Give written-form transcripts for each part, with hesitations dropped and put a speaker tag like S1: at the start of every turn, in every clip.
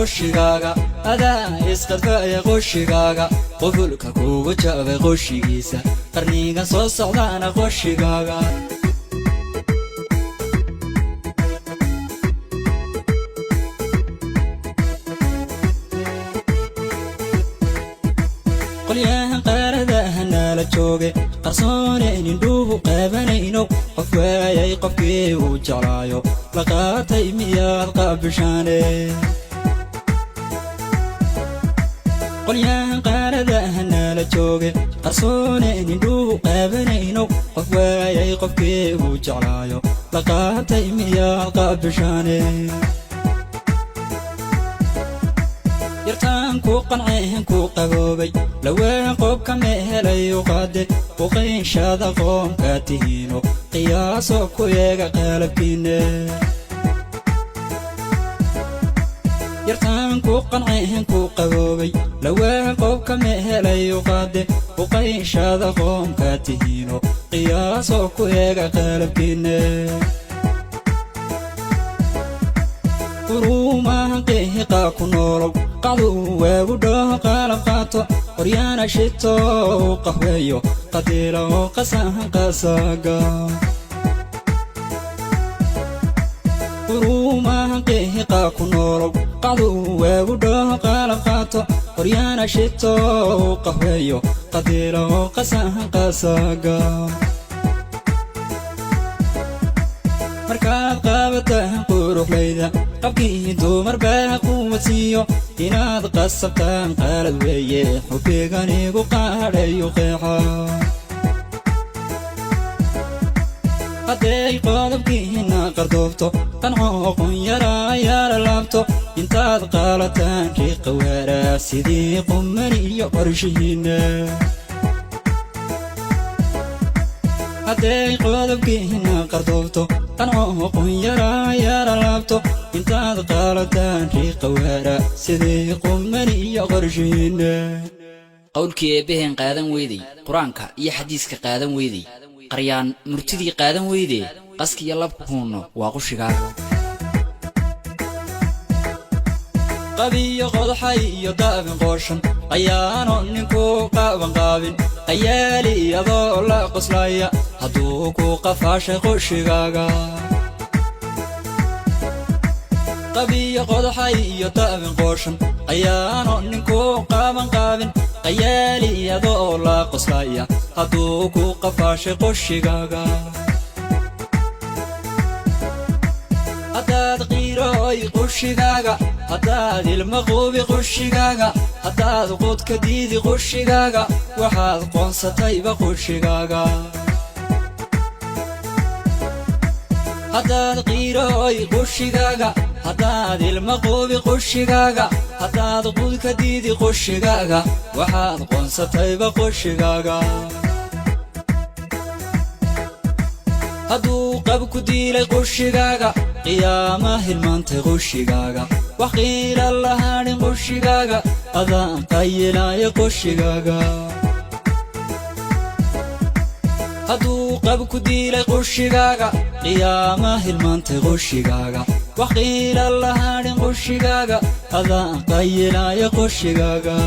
S1: قشيغاغا أدا إسقدفايا قشيغاغا قفلك كوغو جابي قشيغيسا قرنيغا سو سعدانا قشيغاغا قلياها قارداها نالا جوغي قرصوني ندوه قابانينو قفوايا قفكي وجعلايو لقاتي مياد قابشاني قلياها قارداها نالا جوغي قرصوني ندوه قابانينو قفوايا قفكي وجعلايو لقاتي مياد قابشاني يرتان كو قنعيهن كو قبوبي لوين قوب كمهلي وقادي وقين شادا قوم كاتهينو قياسو كو يغا قلبكيني يرتان كو قنعيهن كو قبوبي لوين قوب كمهلي وقادي وقين شادا قوم كاتهينو قياسو كو يغا قلبكيني قروما قيقا كنورو قعدوا وابدوه قالب قاطو قريانا شتو قهويو قديلو قساها قساقا قروما قيقا كنورو قعدوا وابدوه قالب قاطو قريانا شتو قهويو قديلو قساها قساقا markaad qaabatahan qurux leyda qabkii dumar baa quwasiyo inaad qasabtaan qalad weeye xubiganigu qaadhayo qeexa hadday qodobkiina qardoofto qanco qunyarayaala laabto intaad qaalataan riiqa waaraa sidii qumani iyo qorshihiina hadday qodobkiina qardoofto qanco qunyarayaala laabto intaad qaalataan riiqa waaraa sidii qumani iyo qorshihiina
S2: qowlkii eebbaheen qaadan weydey qur-aanka iyo xadiiska qaadan weydey qaryaan murtidii qaadan weydee qaskiyo labkuunno waa qushigaaga
S1: qabiyo qodaxay iyo daabin qooshan ayaano ninku qabanqaabin qayaali iyadoo la qoslaya hadduu ku qafaashay qushigaaga qabiyo qodaxay iyo daabin qooshan ayaano ninku qabanqaabin qayaali iyadoo la qoslaya hadduu ku qafaashay qushigaaga haddaad qiirooy qushigaaga haddaad ilma quubi qushigaaga haddaad qudka diidi qushigaaga waxaad qoonsatayba qushigaaga haddaad qiirooy qushigaaga haddaad ilma quubi qushigaaga haddaad qudka diidi qushigaaga waxaad qoonsatayba qushigaaga hadduu qabku diilay qushigaaga qiyaama hilmaantay qushigaaga wax qiila lahaadhin qushigaaga adaan qayilaya qushigaaga hadduu qabku diilay qushigaaga qiyaama hilmaantay qushigaaga wax qiila lahaadhin qushigaaga adaan qayilaya qushigaaga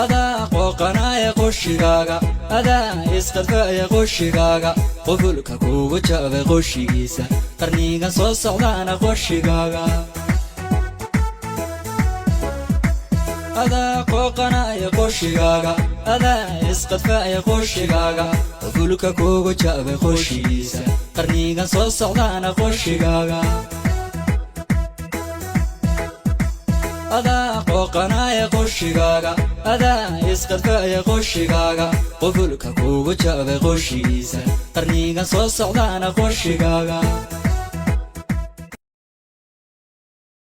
S1: adaa qooqanaya qushigaaga adaa isqadfaaya qushigaaga qufulka kugu jabay qushigiisa qarnigan soo socdaana qushigaaga adaa qooqanaya qushigaaga adaa isqadfaaya qushigaaga qufulka kugu jabay qushigiisa qarnigan soo socdaana qushigaaga adaa qooqanaya qushigaaga adaa isqadfaaya qushigaaga qufulka kugu jabay qushigiisa qarnigan soo socdaana qushigaaga